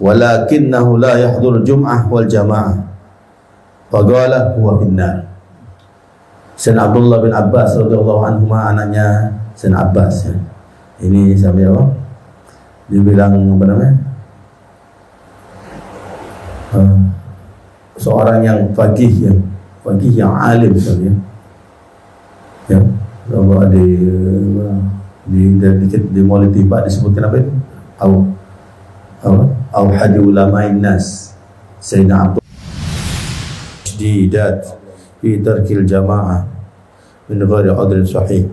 walakinnahu la yahdhur jum'ah wal jamaah. Faqala huwa finnar. Sayyidina Abdullah bin Abbas radhiyallahu anhu, anaknya Sayyidina Abbas ya. Ini sampai apa? Dibilang apa namanya? Seorang yang faqih yang alim misalnya. Ya, kalau di Maulid Tiba disebutkan apa itu? Au hadi ulama'in nas. Sayyidina Abdullah shadidat fi tarkil jamaah min ghairi adrin sahih.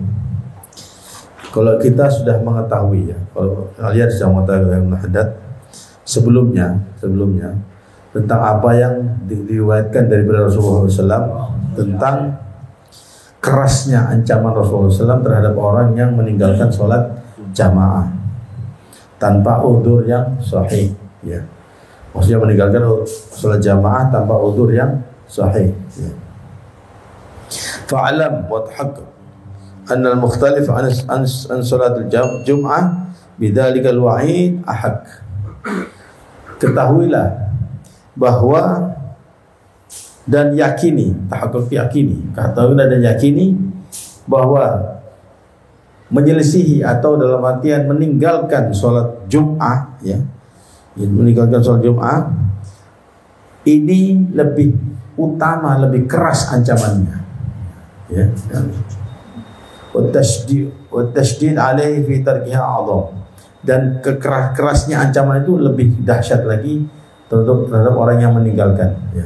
Kalau kita sudah mengetahui ya, kalau kalian sudah mengetahui yang hadat sebelumnya tentang apa yang diriwayatkan dari Rasulullah SAW tentang kerasnya ancaman Rasulullah SAW terhadap orang yang meninggalkan sholat jamaah tanpa udzur yang sahih ya. Maksudnya meninggalkan sholat jamaah tanpa udzur yang sahih ya. Fa'alam wa tahaqqaq anna al-mukhtalif an sholat al-jum'ah bidzalika al-wa'id ahaq. Ketahuilah bahwa dan yakini, tahaqqaq yakini, ketahuilah dan yakini bahwa menyelisihi atau dalam artian meninggalkan sholat Jum'ah ya, meninggalkan sholat Jum'ah ini lebih utama, lebih keras ancamannya ya. Wa tashdid alaihi fi tarkiha a'dham, dan kerasnya ancaman itu lebih dahsyat lagi terhadap orang yang meninggalkan ya.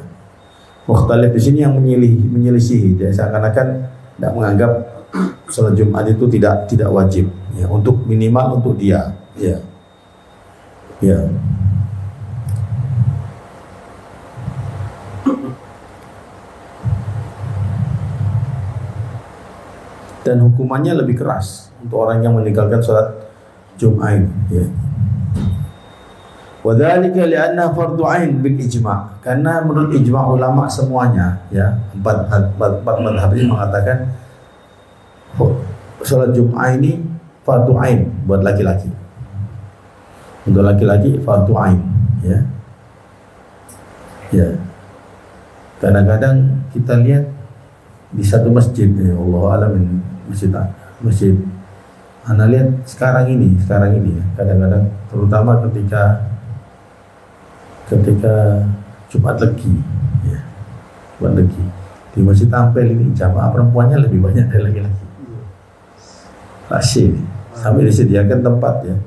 Mukhtalif di sini yang menyelisihi, dia seakan-akan tidak menganggap sholat Jumat itu tidak wajib ya, untuk minimal untuk dia ya. Ya. Dan hukumannya lebih keras untuk orang yang meninggalkan sholat Jumat ya. Wadzalika li'anna fardhu 'ain bil ijma', karena menurut ijma' ulama semuanya ya, empat mazhab ini mengatakan salat Jumat ini fardhu 'ain buat laki-laki. Untuk laki-laki fardhu 'ain ya. Ya. Kadang-kadang kita lihat di satu masjid ya, Allah alam ini masjid ana lihat sekarang ini ya, kadang-kadang terutama ketika Jumat Legi ya, Jumat Legi di Masjid Ampel ini jamaah perempuannya lebih banyak dari laki-laki. Pasti sampai disediakan tempat ya,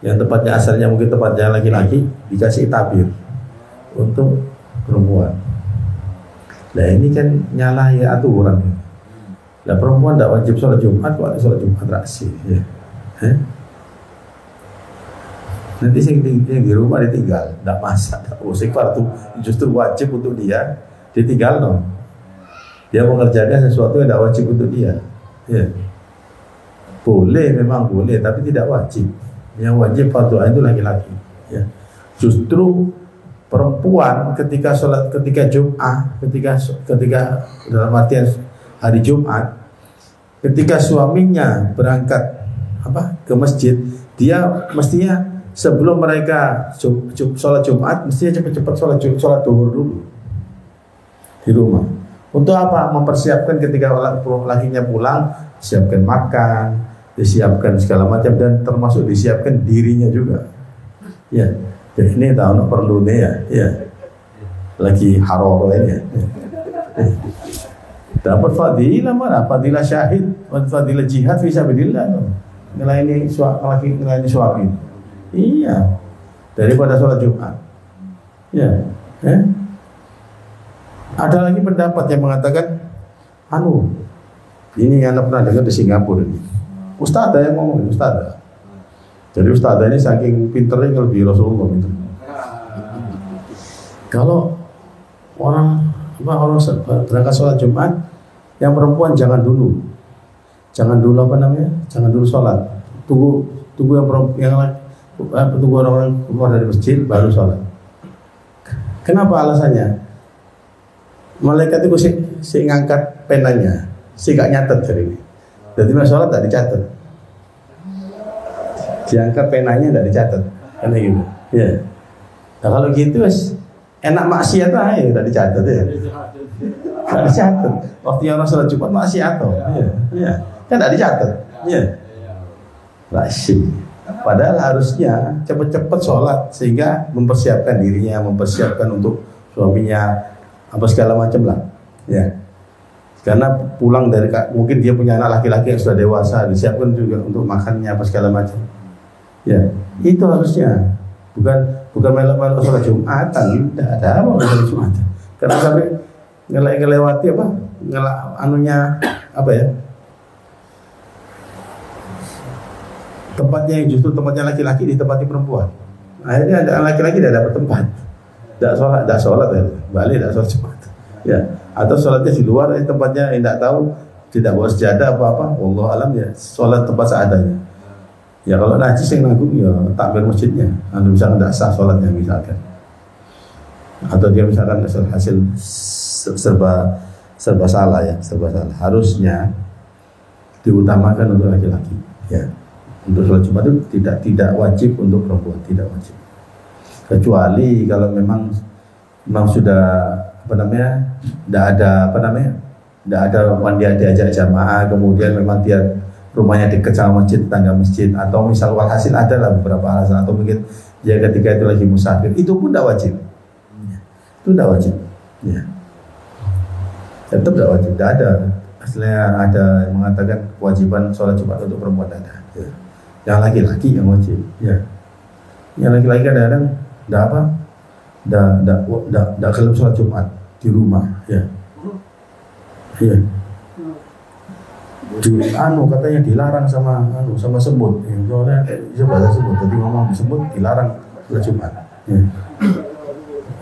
yang tempatnya asalnya mungkin tempatnya laki-laki dikasih tabir untuk perempuan. Nah ini kan nyalahi aturan. Nah perempuan tidak wajib sholat Jumat, kok sholat Jumat raksi ya. Nanti yang di rumah ditinggal, tidak masak, tidak usik fardu, justru wajib untuk dia, ditinggal dong. Dia mengerjakan sesuatu yang tidak wajib untuk dia. Ya. Boleh, memang boleh, tapi tidak wajib. Yang wajib fardu itu laki-laki. Ya. Justru perempuan ketika sholat, ketika Jum'ah, ketika dalam artian hari Jumat, ketika suaminya berangkat ke masjid, dia mestinya sebelum mereka sholat Jumat mestinya cepat-cepat sholat duhur dulu di rumah. Untuk apa? Mempersiapkan ketika lakinya pulang, siapkan makan, disiapkan segala macam, dan termasuk disiapkan dirinya juga. Ya, jadi ini tahu perlu nih ya. Lagi haroro ini ya. Dapat fadilah mana? Fadilah syahid, fadilah jihad fisabilillah. Ngelayani suami. Iya, daripada sholat Jumat. Ya, Ada lagi pendapat yang mengatakan, ini anak pernah dengar di Singapura ini. Ustadzah yang ngomong, ustadzah. Jadi ustadzah ini saking pinternya lebih Rasulullah gitu. Kalau orang berangkat sholat Jumat, yang perempuan jangan dulu Jangan dulu sholat. Tunggu orang-orang keluar dari masjid baru sholat. Kenapa alasannya? Malaikat itu si ngangkat penanya, si gak nyatet hari ini. Jadi mas sholat tak dicatat. Diangkat penanya tak dicatat, kan gitu. Ya. Nah kalau gitu enak maksiat aja udah dicatat ya. Udah dicatat. Waktu orang sholat Jumat maksiat toh. Iya. Kan udah dicatat. Iya. Rasyid. Padahal harusnya cepet-cepet sholat sehingga mempersiapkan dirinya, mempersiapkan untuk suaminya apa segala macam lah. Ya. Karena pulang dari mungkin dia punya anak laki-laki yang sudah dewasa, disiapkan juga untuk makannya apa segala macam. Ya, itu harusnya bukan melok-melok sholat Jumatan, tidak ada apa sholat Jumatan. Karena sampai ngelewati apa, tempatnya yang justru tempatnya laki-laki ditempati perempuan. Akhirnya ada laki-laki tidak dapat tempat, tidak sholat ya, balik tidak sholat Jumat. Ya, atau sholatnya di luar tempatnya tidak tahu, tidak bawa sejadah apa-apa, wallahu alam ya, sholat tempat seadanya. Ya kalau najis yang nanggung ya takbir masjidnya, atau misalkan tidak sah sholatnya misalkan, atau dia misalkan hasil serba salah ya, serba salah. Harusnya diutamakan untuk laki-laki. Ya, untuk sholat Jumat itu tidak wajib untuk perempuan, tidak wajib. Kecuali kalau memang sudah tidak ada dia diajak jamaah, kemudian memang dia rumahnya dekat sama masjid, tetangga masjid, atau misal walhasil ada lah beberapa alasan, atau mungkin dia ketika itu lagi musafir, itu pun tidak wajib. Itu tidak wajib. Ya. Tetap tidak wajib. Tidak ada. Aslinya ada yang mengatakan kewajiban sholat Jumat untuk perempuan ada. Ya. Yang laki-laki yang wajib. Ya. Yang laki-laki kadang-kadang tidak kelem sholat Jumat di rumah, ya. Iya. Katanya dilarang sama semut. Ya, soalnya bahasa semut, tadi ngomong di semut dilarang sholat Jumat. Ya.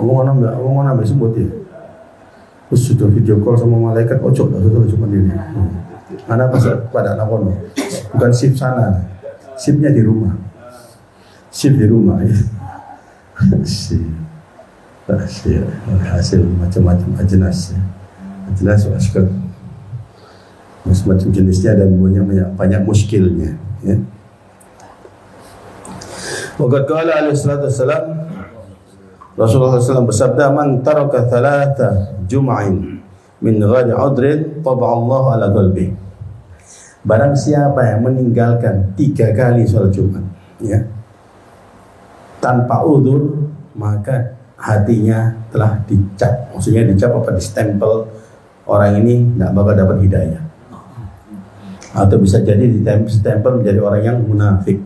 Ngomong ambil semut ya. Terus sudah video call sama malaikat, ojo dah sholat Jumat ini. Anak pada anak kono. Bukan shift sana. Shiftnya di rumah. Shift di rumah ya. Hasil macam-macam ajenas suka macam jenisnya dan banyak muskilnya ya. Waqad qala alaihi salatu wassalam, Rasulullah SAW bersabda, man taraka thalatha jum'in min ghairi udrin taba Allah ala qalbi. Barang siapa yang meninggalkan 3 kali sholat Jumat ya, tanpa udzur, maka hatinya telah dicap. Maksudnya dicap apa? Distempel, orang ini tidak bakal dapat hidayah. Atau bisa jadi distempel menjadi orang yang munafik.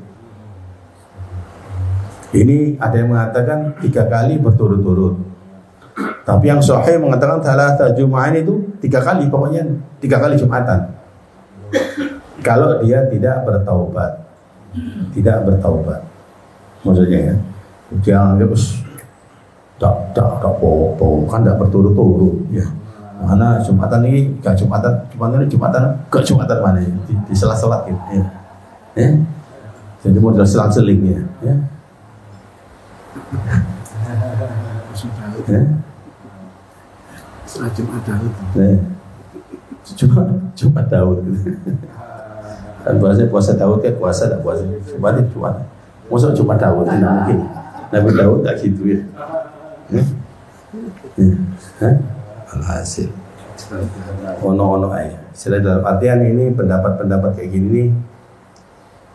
Ini ada yang mengatakan 3 kali berturut-turut. Tapi yang sahih mengatakan thalatha jum'ain itu 3 kali, pokoknya 3 kali Jumatan. Kalau dia tidak bertaubat. Maksudnya ya, jangan tak apa-apa, kan tidak berturut-turut ya. Mana Jumatan ini, Jumatan mana ya? Di sela-sela gitu ya. Jadi model selang-seling ya. Setelah Jumat Daud. Jumat Daud. Kan puasa Daud kan puasa tak puasa. Jumat itu Jumat. Masa Jumat Daud tidak mungkin. Nabi Daud tak gitu ya. Alhasil ono aja. Setelah dalam artian ini pendapat kayak gini nih,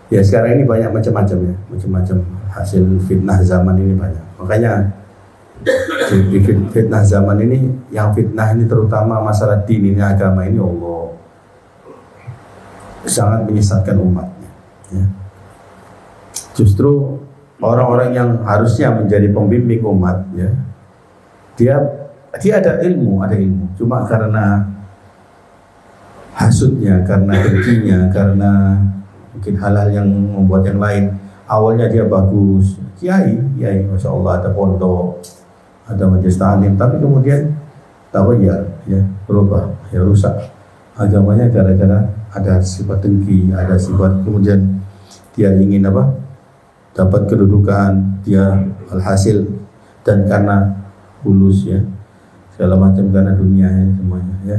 ya sekarang ini banyak macam-macam ya, macam-macam hasil fitnah zaman ini banyak. Makanya di fitnah zaman ini, yang fitnah ini terutama masalah din ini, agama ini, Allah sangat menyesatkan umatnya ya. Justru orang-orang yang harusnya menjadi pembimbing umat ya, dia ada ilmu, cuma karena hasutnya, karena dengkinya, karena mungkin hal-hal yang membuat yang lain. Awalnya dia bagus, kiai, masya Allah, ada pondok, ada majelis ta'lim, tapi kemudian tawayar ya, berubah ya, rusak agamanya gara-gara ada sifat dengki, ada sifat kemudian dia ingin dapat kedudukan, dia alhasil, dan karena fulus ya, segala macam, karena dunia ya, semuanya ya,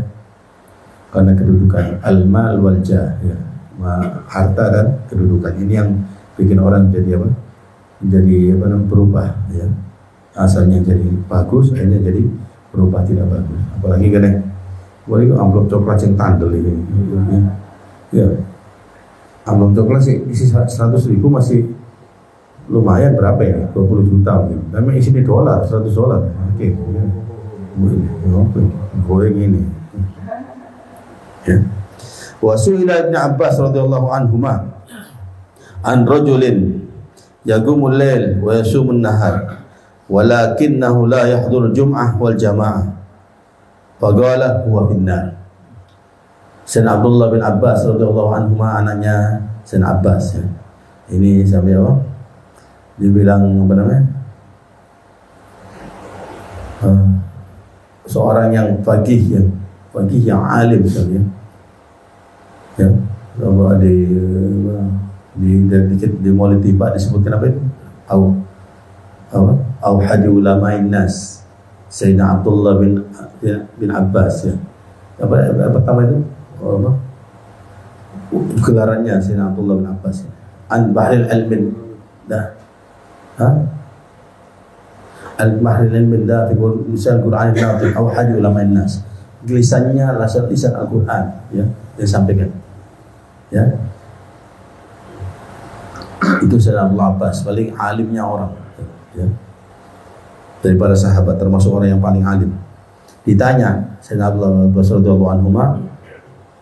karena kedudukan, al-mal wal jah ya, harta dan kedudukan. Ini yang bikin orang menjadi berubah ya. asalnya jadi bagus, akhirnya jadi berubah tidak bagus. Apalagi kena boleh amplop coklat yang tandel ini. Ya, amplop coklat sih isi 100.000 masih lumayan, berapa ya? 20 juta mungkin. Tapi isinya dolar, 100 dolar. Oke. Goreng ini. Ya. Wa su'ila Ibnu Abbas radhiyallahu anhuma an rajulin yaqumul lail wa yasumun nahar walakinnahu la yahdhurul jum'ah wal jamaah. Faqala huwa finnar. Sayyidina Abdullah bin Abbas radhiyallahu anhuma, anaknya Sayyidina Abbas ya. Ini sampai apa? Dibilang apa namanya? Seorang yang faqih yang alim misalnya. Ya, kalau di Maulid Tiba disebutkan apa itu? Au hadi ulama'in nas. Sayyidina Abdullah bin Abbas ya. Apa pertama itu? Gelarannya Sayyidina Abdullah bin Abbas ya. An bahril ilmin dah. Al-Mahril al-Minda fi lisan Qur'an al-Natif aw hadi ulama'in nas. Lisannya lisan Al-Qur'an ya, yang sampaikan. Ya. Itu Sayyidina Abdullah Abbas, paling alimnya orang ya. Daripada sahabat, termasuk orang yang paling alim. Ditanya Sayyidina Abdullah Abbas radhiyallahu anhu,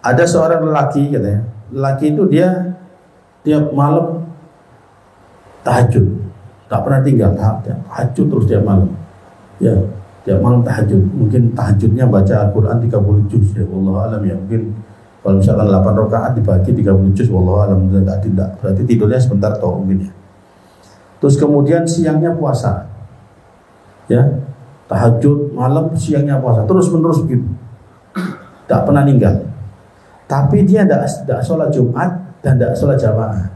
ada seorang lelaki katanya. Lelaki itu dia tiap malam tahajud. Tak pernah tinggal, tahajud terus tiap malam. Ya, tiap malam tahajud. Mungkin tahajudnya baca Al-Quran 30 juz ya, wallahu alam ya. Mungkin kalau misalkan 8 rakaat dibagi 30 juz, wallahu alam. Tidak, berarti tidurnya sebentar toh mungkin ya. Terus kemudian siangnya puasa. Ya, tahajud malam, siangnya puasa. Terus menerus begitu. Tak pernah ninggal. Tapi dia tidak sholat Jumat dan tidak sholat jamaah.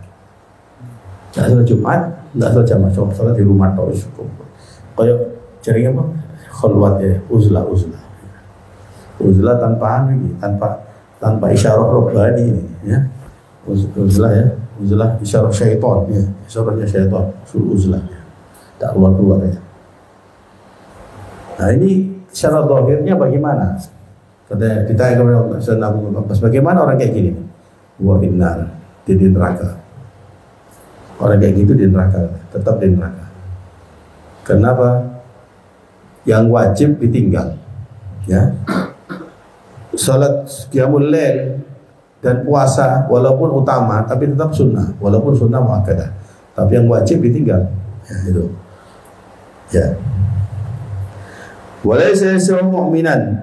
Tidak sholat Jumat, tidak sholat jamaah, sholat di rumah tau cukup. Kayak jaringnya apa? Khulwat ya, uzlah tanpa tanpa isyarah robbani ini ya. Uzlah ya, uzlah isyarah syaitan ya, isyarahnya syaitan, suruh uzlah ya. Tak keluar ya. Nah ini secara zahirnya bagaimana? Katanya ditanya kepada Sayyidina Abu Abbas, bagaimana orang kayak gini? Wa finnar, di neraka. Orang kayak gitu di neraka, tetap di neraka. Kenapa? Yang wajib ditinggal. Ya. Salat qiyamul lail dan puasa walaupun utama tapi tetap sunnah, walaupun sunnah muakkadah. Tapi yang wajib ditinggal. Ya, itu. Ya. Walaysa yasau mu'minan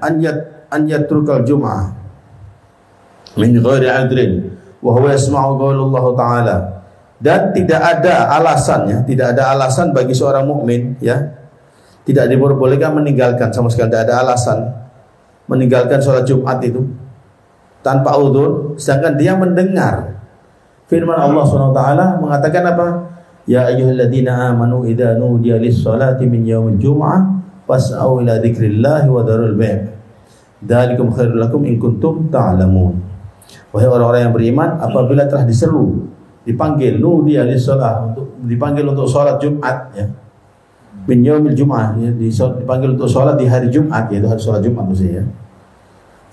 an yatrukal jum'ah min ghairi adrin wa huwa yasma'u qaulullah ta'ala. Dan tidak ada alasannya, tidak ada alasan bagi seorang mukmin ya, tidak diperbolehkan meninggalkan sama sekali, tidak ada alasan meninggalkan sholat Jumat itu tanpa udzur, sedangkan dia mendengar firman Allah SWT mengatakan apa? Ya ayyuhalladzina amanu idza nudiya lis-sholati min yaumil jum'ah fas'au ila dzikrillahi wa dzarul bai'. Dzalikum khairul lakum in kuntum ta'lamun. Wahai orang-orang yang beriman, apabila telah diseru, dipanggil nudiya lis-shalah, dipanggil untuk sholat Jumat ya. Min yaumil jum'ah ya, dipanggil untuk sholat di hari Jumat, yaitu hari sholat Jumat maksudnya ya.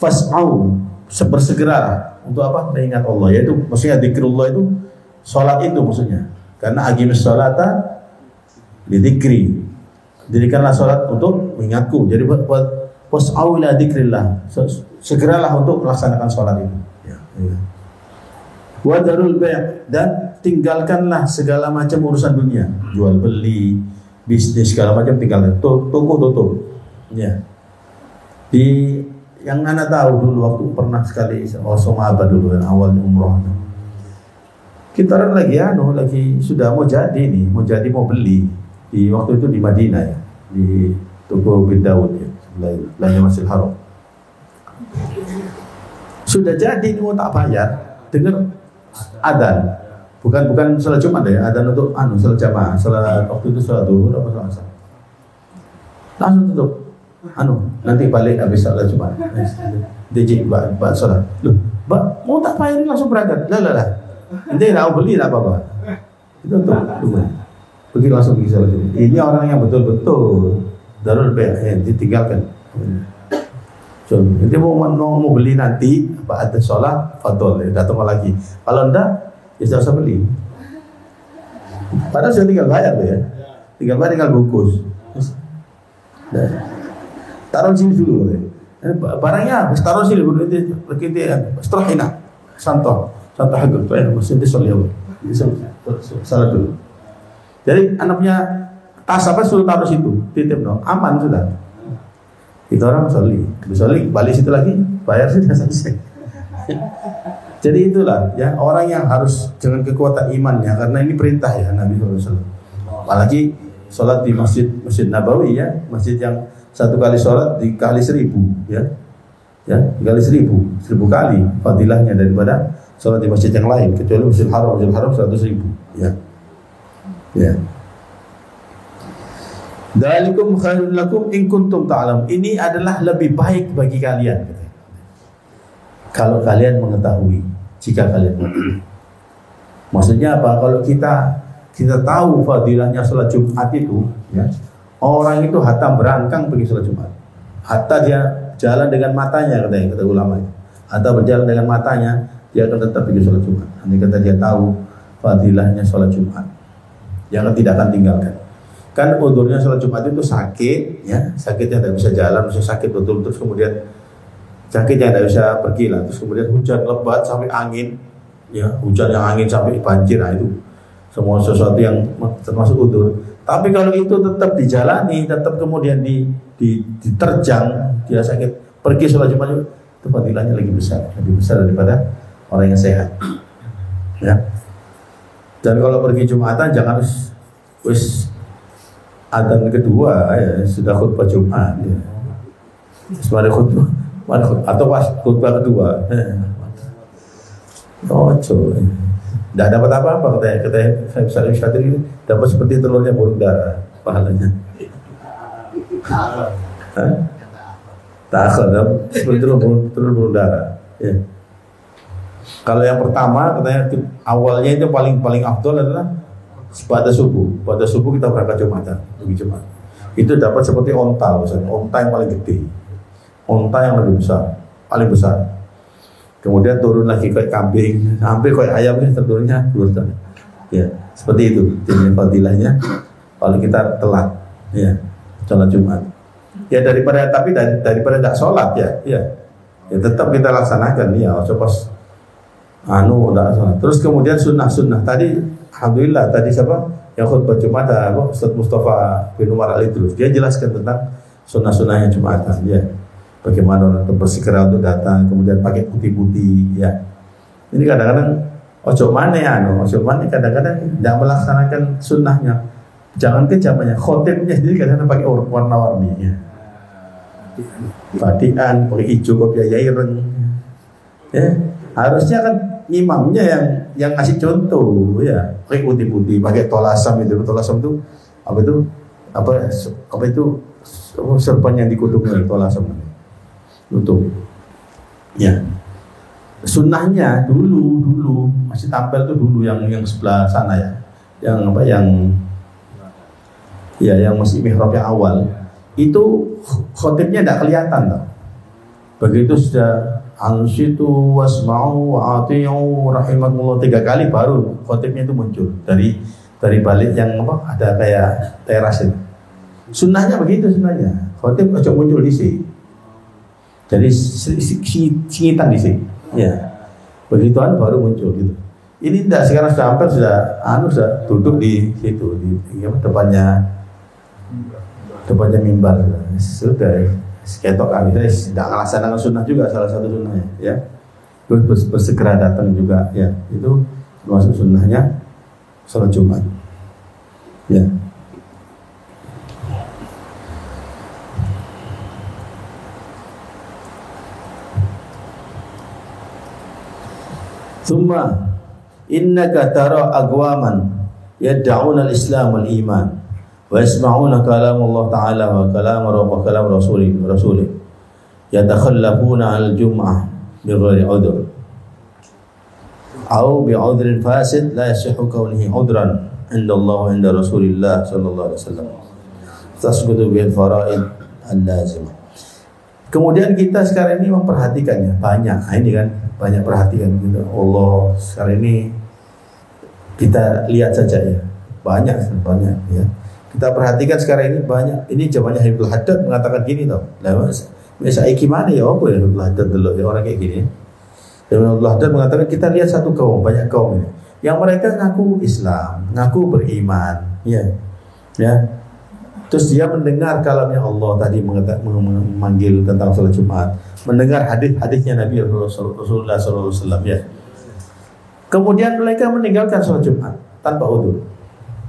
Fas'au, bersegera untuk apa? Mengingat Allah, yaitu maksudnya zikrullah itu sholat itu maksudnya. Karena aqimis sholata lidzikri, dirikanlah sholat untuk mengingatku. Jadi fas'au ila dzikrillah, segeralah untuk melaksanakan sholat itu ya. Wa dzarul bai', dan tinggalkanlah segala macam urusan dunia, jual beli, bisnis segala macam tinggalkan, toko tutup ya. Di yang anak tahu dulu waktu pernah sekali Somaba dulu yang awal umroh, kita lagi sudah mau jadi mau beli di waktu itu di Madinah ya, di toko bin Daud ya, sebelahnya Masjidil Haram. Sudah jadi ini mau tak bayar, dengar adzan, bukan salat Jumat ya, adzan untuk salat jamaah, salat waktu itu salat zuhur apa salat asar. Langsung tutup. Nanti balik habis salat Jumat. DJ buat salat. Loh, Mbak, mau tak bayarin langsung berangkat. Lah. Nanti nak beli tak apa-apa. Itu untuk pergi langsung pergi sholat Jumat. Ini orang yang betul-betul darul bai'in ditinggalkan. So, dia mau beli nanti apa ada sholat fadol datang lagi. Kalau enggak ya tidak usah beli. Padahal sudah tinggal bayar ya. Tinggal bayar, tinggal bungkus. Nah, taruh sini dulu ya. Barangnya taruh sini dulu kita setelah enak santo hagur tu mesti disoleh. Salah dulu. Jadi anaknya tas apa suruh taruh situ, titip dong, aman sudah. Itu orang soli, balik situ lagi, bayar sudah selesai. Jadi itulah ya orang yang harus dengan kekuatan imannya, karena ini perintah ya Nabi SAW. Apalagi sholat di Masjid Nabawi ya, masjid yang satu kali sholat dikali 1000 ya, dikali 1000 kali fadilahnya daripada sholat di masjid yang lain, kecuali Masjid Haram 100.000 ya. Ya. Dzalikum khairul lakum in kuntum ta'lam. Ini adalah lebih baik bagi kalian. Kalau kalian mengetahui, jika kalian mengetahui. Maksudnya apa? Kalau kita tahu fadilahnya salat Jumat itu, ya, orang itu hatta berangkang pergi salat Jumat. Hatta dia jalan dengan matanya, kata ulama. Hatta berjalan dengan matanya, dia akan tetap pergi salat Jumat. Andai kata dia tahu fadilahnya salat Jumat, yang tidak akan tinggalkan. Kan udurnya sholat Jumat itu sakit, ya, sakitnya tidak bisa jalan, bisa sakit betul, terus kemudian sakitnya tidak bisa pergi lah, terus kemudian hujan lebat sampai angin, ya, hujan yang angin sampai banjir, nah itu semua sesuatu yang termasuk udur. Tapi kalau itu tetap dijalani, tetap kemudian diterjang, dia sakit, pergi sholat Jumat itu fadilahnya lebih besar daripada orang yang sehat, ya. Dan kalau pergi Jumatan jangan wis adzan kedua ya, sudah khutbah Jumat ya. Semari khutbah atau pas khutbah kedua. Ojo. Enggak dapat apa-apa kata Salim Syadri, dapat seperti telurnya burung dara pahalanya. Tak ada seperti telur burung dara. Ya. Kalau yang pertama katanya awalnya itu paling afdol adalah pada subuh kita berangkat Jumatan, pergi Jumat. Itu dapat seperti onta, misalnya onta yang paling gede, onta yang lebih besar, paling besar. Kemudian turun lagi kayak kambing, sampai kayak ayam turunnya. Ya, seperti itu. Jadi fadilahnya kalau kita telat, ya, sholat Jumat. Ya daripada tidak sholat ya tetap kita laksanakan ya, coba udah sholat. Terus kemudian sunnah tadi, alhamdulillah tadi siapa yang khutbah Jumatan, Ustaz Mustafa bin Umar Ali-Idrus, dia jelaskan tentang sunnah-sunnahnya Jumatan, ya, bagaimana orang itu bersegera untuk datang, kemudian pakai putih-putih, ya. Ini kadang-kadang ojo mana kadang-kadang tidak melaksanakan sunnahnya. Jangan kejamannya, khotibnya sendiri kadang-kadang pakai warna-warni, ya. Badian, pakai hijau, kopiah ireng, ya. Harusnya kan imamnya yang ngasih contoh, ya, pakai putih-putih, pakai tolasam itu apa itu serban yang dikutuk dari tolasam tutup, ya. Sunnahnya dulu masih tampil tuh dulu yang sebelah sana ya, yang masih mihrab yang awal itu khotibnya tidak kelihatan tau. Begitu sudah ansitu wasma'u wa ati'u rahimakumullah 3 kali baru khotibnya itu muncul dari balik yang ada kayak teras itu. Sunnahnya begitu sunnahnya. Khotib aja muncul di sini. Jadi singitan di sini. Ya. Begituan baru muncul gitu. Ini tidak, sekarang sudah hampir sudah duduk di situ di depannya mimbar. Sudah seketok kali, saya tidak melaksanakan sunnah juga, salah satu sunnahnya, ya. Terus bersegera datang juga, ya. Itu termasuk sunnahnya sholat Jumat, ya. Thumma innaka tara aqwaman yad'una al-islam wal iman wa yasma'una kalam Allah Ta'ala wa kalam Rasulih yatakhallafuna al-jum'ah bighairi udhr aw bi'udhrin fasid la yasihu kaunihi udhran indallah wa inda Rasulillah sallallahu alaihi wasallam. Tasqutu bil faraid al-lazimah. Kemudian kita sekarang ini memperhatikannya banyak. Nah, ini kan banyak perhatikan gitu. Allah sekarang ini kita lihat saja ya. Banyak ya. Kita perhatikan sekarang ini banyak. Ini zamannya Habibul Haddad mengatakan gini tau. Lah saya gimana ya apa ya Habibul Haddad dulu ya orang kayak gini. Habibul Haddad mengatakan kita lihat satu kaum, banyak kaum ini yang mereka ngaku Islam, ngaku beriman, ya. Terus dia mendengar kalamnya Allah tadi memanggil tentang salat Jumat, mendengar hadis-hadisnya Nabi Rasulullah SAW, ya. Kemudian mereka meninggalkan salat Jumat tanpa udzur,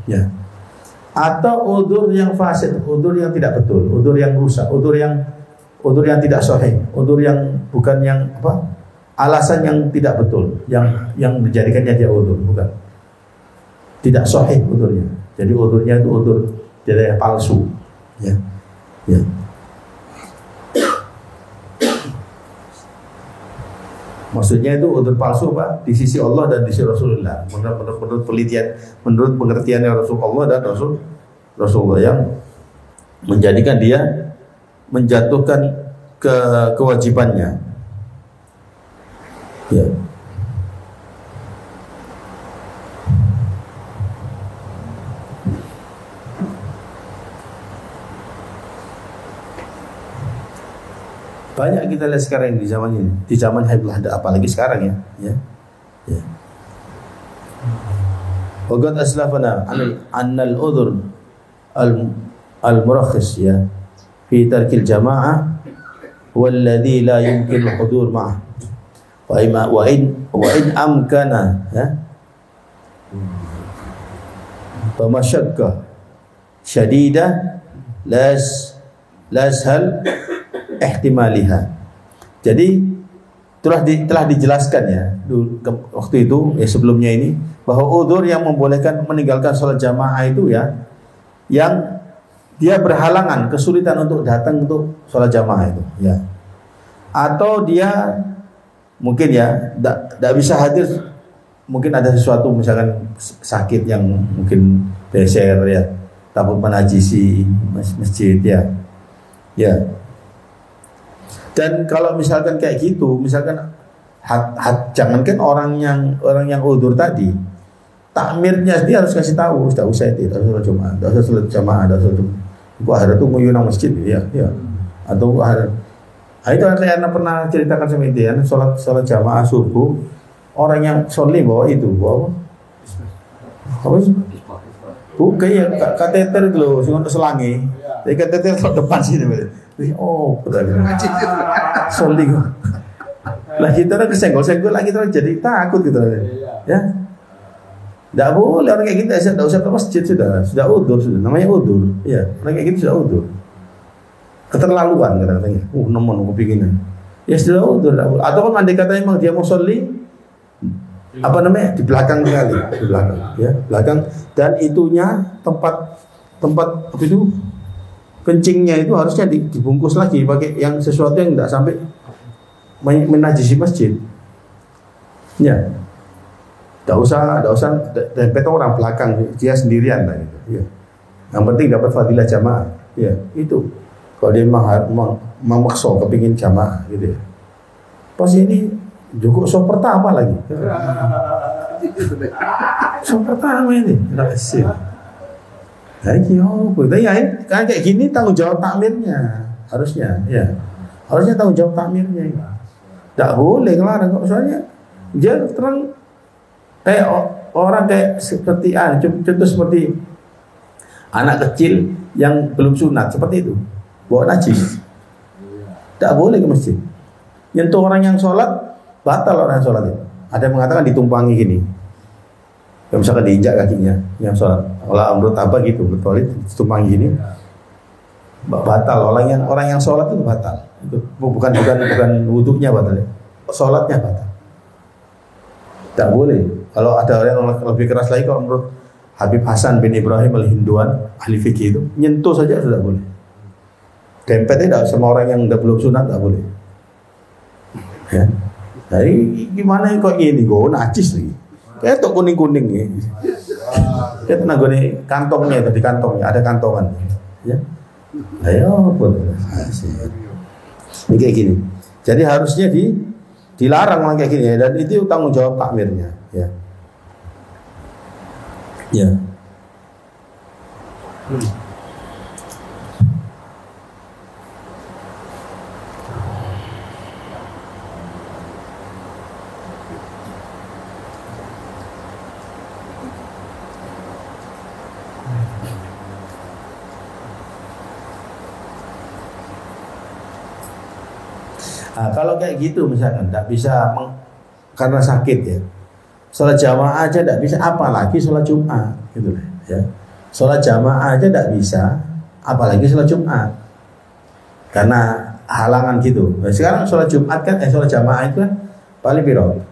ya. Atau udzur yang fasid, udzur yang tidak betul, udzur yang rusak, udzur yang tidak sahih, udzur yang bukan yang apa? Alasan yang tidak betul, yang menjadikannya dia udzur, bukan. Tidak sahih udzurnya. Jadi udzurnya itu udzur jadi palsu, ya. Maksudnya itu udzur palsu Pak di sisi Allah dan di sisi Rasulullah. Menurut pengertiannya Rasulullah dan Rasulullah yang menjadikan dia menjatuhkan kewajibannya. Ya. Banyak kita lihat sekarang di zaman ini, di zaman Habibul Haddad, apalagi sekarang ya. Waqad aslafana annal udhur al-murakhis ya fi tarkil jamaah walladhi la yumkin al-hudur ma'ah. Wa in amkana ya famashakka syadida lashal ihtimaliha. Jadi telah dijelaskan ya waktu itu ya sebelumnya ini bahwa udzur yang membolehkan meninggalkan sholat jamaah itu ya yang dia berhalangan kesulitan untuk datang untuk sholat jamaah itu ya, atau dia mungkin ya tidak bisa hadir, mungkin ada sesuatu misalkan sakit yang mungkin beser ya, takut menajisi masjid ya. Dan kalau misalkan kayak gitu, misalkan jangankan orang yang udzur tadi, takmirnya dia harus kasih tahu, tidak usah itu, tidak usah Jumat, tidak usah sholat jamaah, tidak usah gua hari itu nguyun nang masjid ya. Atau hari itu saya pernah ceritakan sama itu ya, sholat jamaah subuh, orang yang sholli bawa apa sih? Bukan ya, kateter itu loh, untuk selangi. Jadi kateter di depan sini. Oh, betul. Sholli. Lah kita orang kesenggol-senggol lagi terus jadi takut gitu. Ya. Tidak boleh orang kayak gitu, tidak usah ke masjid sudah udzur sudah. Namanya udzur. Ya, orang kayak gitu sudah udzur. Keterlaluan katanya. Nemen kepinginnya. Ya sudah udzur. Atau kan andai kata memang dia mau sholli apa namanya di belakang sekali, di belakang, ya belakang, dan itunya tempat apa itu kencingnya itu harusnya dibungkus lagi pakai yang sesuatu yang tidak sampai menajisi masjid. Ya, tidak usah dempet orang belakang, dia sendirian lah gitu. Ya. Yang penting dapat fadilah jamaah. Ya itu. Kalau dia memaksa kepingin jamaah gitu ya. Pas ini juga so pertama lagi. So pertama ini rahasia. Lagi ya kan kayak gini tanggung jawab takmirnya harusnya ya. Harusnya tanggung jawab takmirnya. Tidak boleh ngelarang kok, soalnya dia terang kayak orang kayak seperti contoh seperti anak kecil yang belum sunat seperti itu. Bawa najis, tidak boleh ke masjid. Nyentuh orang yang sholat, batal orang yang sholat itu. Ada yang mengatakan ditumpangi gini, ya, misalkan diinjak kakinya yang sholat. Kalau menurut apa gitu, betul ditumpangi gini, batal. Orang yang sholat itu batal. Itu bukan wudhunya batal, ya. Sholatnya batal. Tidak boleh. Kalau ada orang yang lebih keras lagi, kalau menurut Habib Hasan bin Ibrahim al-Hinduan, ahli fikih itu, nyentuh saja sudah boleh. Dempetnya tidak sama orang yang udah belum sunat tidak boleh. Ya. Jadi gimana kok ini gue najis lagi? Kayak tuh kuning-kuning ya. Kita nanggone kantongnya itu di kantongnya ada kantongan. Ya. Ayo pun. Ini kayak gini. Jadi harusnya dilarang orang kayak gini ya, dan itu tanggung jawab takmirnya. Ya. Ya. Nah, kalau kayak gitu misalkan tidak bisa karena sakit ya, sholat jamaah aja tidak bisa, apalagi sholat Jumat gitu ya. Sholat jamaah aja tidak bisa, apalagi sholat Jumat karena halangan gitu. Nah, sekarang sholat Jumat kan, sholat jamaah itu kan paling biro,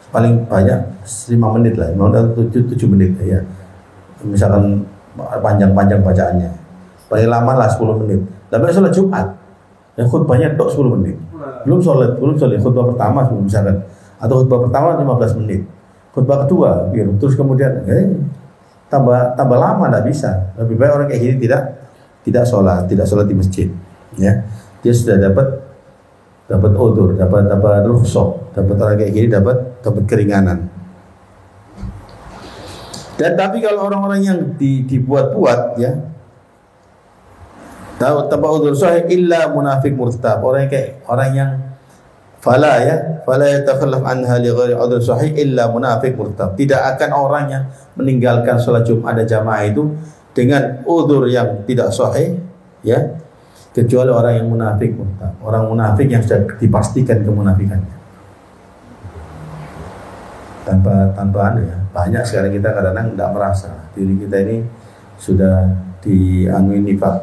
paling banyak 5 menit lah, 7 menit ya. Misalkan panjang-panjang bacaannya, paling lama lah 10 menit. Tapi sholat Jumat ya khutbahnya tok 10 menit. Belum sholat khutbah pertama misalkan, atau khutbah pertama 15 menit. Khutbah kedua gitu. Terus kemudian tambah lama tidak bisa. Lebih baik orang kayak gini tidak sholat di masjid. Ya. Dia sudah dapat udzur, dapat rukhsah, dapat orang kayak gini dapat keringanan. Dan tapi kalau orang-orang yang dibuat-buat ya, tahu tanpa udzur sahih illa munafik murtab, orang yang fala yatakhallaf anha li ghairi udzur sahih illa munafik murtab. Tidak akan orang yang meninggalkan salat Jumat dan jamaah itu dengan udzur yang tidak sahih ya, kecuali orang yang munafik murtab, orang munafik yang sudah dipastikan kemunafikannya. Tanpa ya. Banyak sekarang kita kadang-kadang tidak merasa diri kita ini sudah dianui nifak,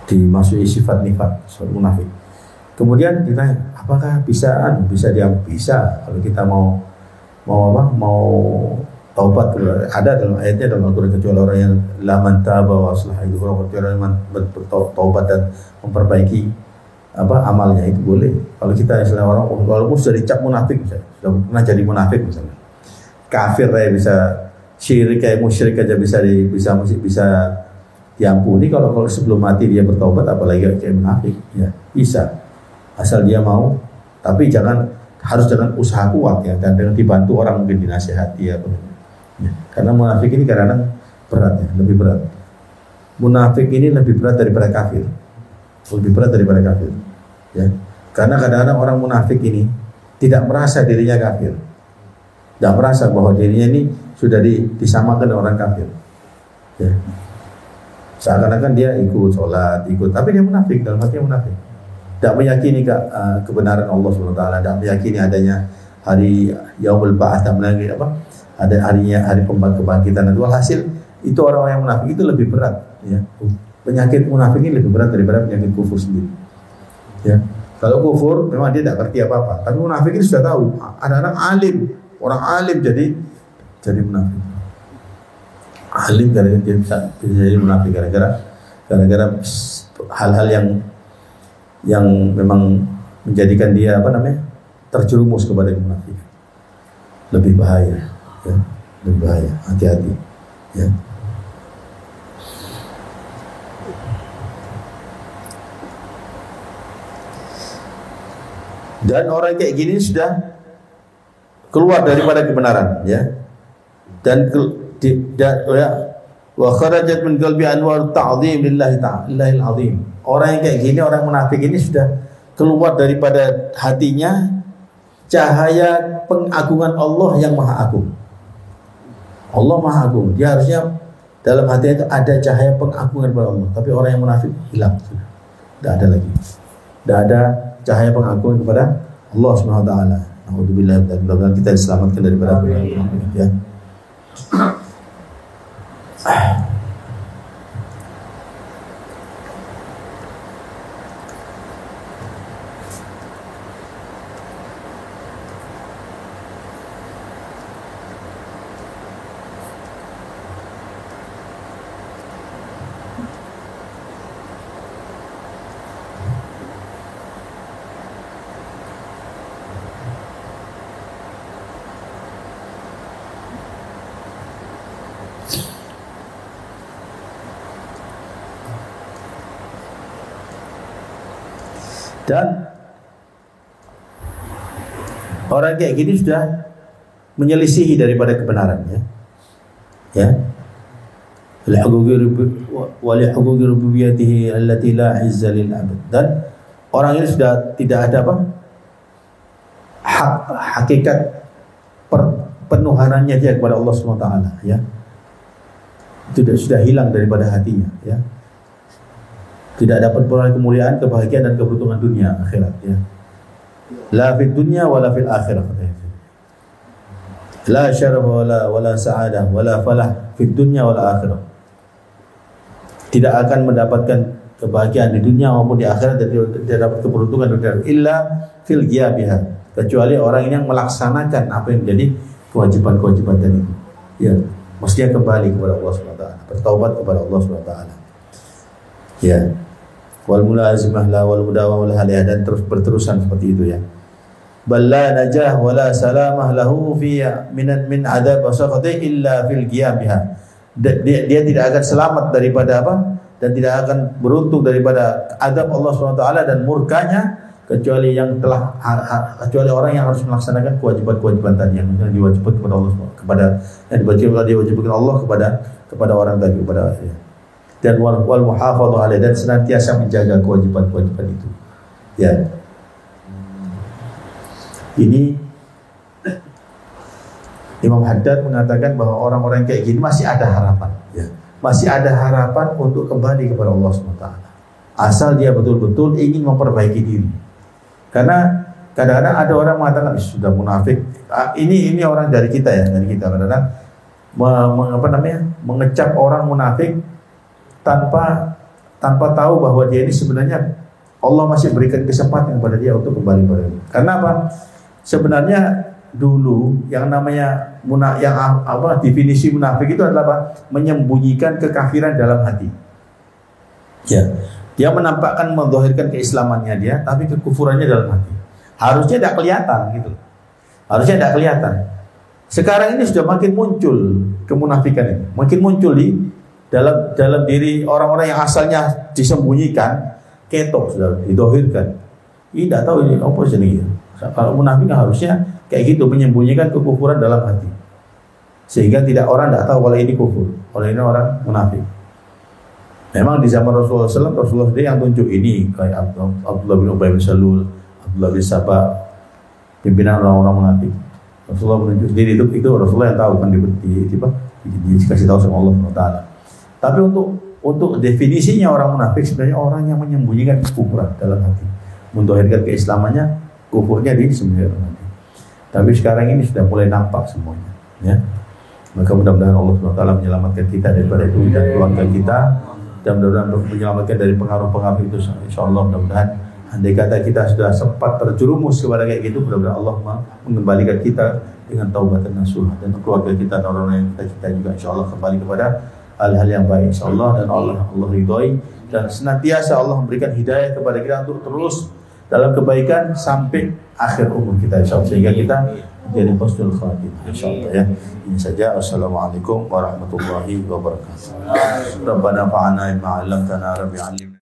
dimasuki sifat nifak, sifat munafik. Kemudian ditanya, apakah bisa diam? Bisa kalau kita mau taubat. Ada dalam ayatnya dalam Al-Qur'an, kecuali orang yang laman taba wa aslaha, itu orang yang bertaubat dan memperbaiki amalnya, itu boleh. Kalau kita istilah orang walaupun sudah dicap munafik misalnya, sudah pernah jadi munafik misalnya, kafir ya, bisa syirik kayak musyrik aja bisa diampuni. Kalau sebelum mati dia bertaubat, apalagi kayak munafik ya bisa, asal dia mau. Tapi harus dengan usaha kuat ya, dan dengan dibantu orang, mungkin dinasihati ya. Karena munafik ini kadang-kadang berat ya, lebih berat. Munafik ini lebih berat daripada kafir, ya. Karena kadang-kadang orang munafik ini tidak merasa dirinya kafir, tidak merasa bahwa dirinya ini sudah disamakan dengan orang kafir, ya. Seakan-akan dia ikut sholat, tapi dia munafik, dalam hatinya munafik. Tidak meyakini kebenaran Allah SWT, tidak meyakini adanya hari Yaumul Ba'ats, ada hari kebangkitan. Dan hasil itu orang-orang yang munafik itu lebih berat, ya. Penyakit munafik ini lebih berat daripada penyakit kufur sendiri, ya. Kalau kufur memang dia tidak ngerti apa-apa, tapi munafik ini sudah tahu. Ada orang alim jadi munafik. Alim gara-gara dia bisa jadi munafik, gara-gara hal-hal yang memang menjadikan dia terjerumus kepada munafik. Lebih bahaya, ya. Lebih bahaya. Hati-hati, ya. Dan orang kayak gini sudah keluar daripada kebenaran, ya. Dan wa kharajat min qalbi anwar ta'zim lillahi ta'alahil azim. Orang yang kayak gini, orang munafik ini sudah keluar daripada hatinya cahaya pengagungan Allah yang maha agung. Allah maha agung, dia harusnya dalam hatinya itu ada cahaya pengagungan kepada Allah. Tapi orang yang munafik hilang, sudah tidak ada lagi, tidak ada cahaya pengagungan kepada Allah Subhanahu wa taala. Alhamdulillah, mudah-mudahan kita diselamatkan daripada munafik, ya. Dan orang kayak gini sudah menyelisihi daripada kebenarannya. Ya. Walihuquqi rububiyyatihi allati la izza lil abad. Dan orang ini sudah tidak ada apa? Hakikat penuhanannya dia kepada Allah SWT, ya. Itu sudah hilang daripada hatinya, ya. Tidak dapat peroleh kemuliaan, kebahagiaan dan keberuntungan dunia akhirat, ya. La fid dunya wala fil akhirah. La syaraf wala sa'adah wala falah fid dunya wala akhirah. Tidak akan mendapatkan kebahagiaan di dunia maupun di akhirat, dan tidak dapat keberuntungan dunia illa fil ghiyabiha, kecuali orang yang melaksanakan apa yang menjadi kewajiban-kewajiban tadi. Ya, mestinya kembali kepada Allah SWT, bertaubat kepada Allah SWT. Ya. Wal mulazimah la wal mudawamah laha, dan terus berterusan seperti itu, ya. Balla najah wala salamah lahu fi min adab wa saqati illa fil qiyamha. Dia tidak akan selamat daripada apa? Dan tidak akan beruntung daripada adab Allah SWT dan murkanya, kecuali orang yang harus melaksanakan kewajiban-kewajiban tadi yang diwajibkan kepada Allah, yang diwajibkan Allah kepada orang tadi, kepada, ya. Dan wal muhafadhah alaihi, dan senantiasa menjaga kewajiban-kewajiban itu, ya. Ini Imam Haddad mengatakan bahwa orang-orang kayak gini masih ada harapan, ya. Masih ada harapan untuk kembali kepada Allah SWT, asal dia betul-betul ingin memperbaiki diri. Karena kadang-kadang ada orang mengatakan sudah munafik. Ini orang dari kita, ya, dari kita kadang-kadang mengecap orang munafik tanpa tahu bahwa dia ini sebenarnya Allah masih berikan kesempatan kepada dia untuk kembali kepada dia. Karena apa? Sebenarnya dulu yang namanya definisi munafik itu adalah apa? Menyembunyikan kekafiran dalam hati. Ya, dia menampakkan, menzahirkan keislamannya dia, tapi kekufurannya dalam hati. Harusnya tidak kelihatan gitu. Harusnya tidak kelihatan. Sekarang ini sudah makin muncul kemunafikan ini, makin muncul di dalam diri orang-orang yang asalnya disembunyikan, ketok sudah dizahirkan. Ini tidak tahu ini apa jenis. Kalau munafik harusnya kayak gitu, menyembunyikan kekufuran dalam hati, sehingga orang tidak tahu kalau ini kufur, kalau ini orang munafik. Memang di zaman Rasulullah sendiri yang tunjuk ini, kayak Abdullah bin Ubay bin Salul, Abdullah bin Sabah, pimpinan orang-orang munafik. Rasulullah menunjuk sendiri, itu Rasulullah yang tahu, kan dikasih tahu sama Allah SWT. Tapi untuk definisinya orang munafik sebenarnya orang yang menyembunyikan kekufuran dalam hati, menzahirkan keislamannya, kufurnya di sembunyikan hati. Tapi sekarang ini sudah mulai nampak semuanya, ya. Maka mudah-mudahan Allah SWT menyelamatkan kita daripada itu dan keluarga kita, dan mudah-mudahan menyelamatkan dari pengaruh-pengaruh itu. Insyaallah, mudah-mudahan andai kata kita sudah sempat terjerumus kepada kayak gitu, mudah-mudahan Allah mengembalikan kita dengan taubat dan nasuha, dan keluarga kita dan orang yang kita juga insyaallah kembali kepada hal-hal yang baik insyaallah, dan Allah ridhoi, dan senantiasa Allah memberikan hidayah kepada kita untuk terus dalam kebaikan sampai akhir umur kita insyaallah, sehingga kita menjadi husnul khatimah insyaallah, ya. Ini saja. Assalamualaikum warahmatullahi wabarakatuh. Rabbana fa'alna ma 'allamtana rabbi 'allimna.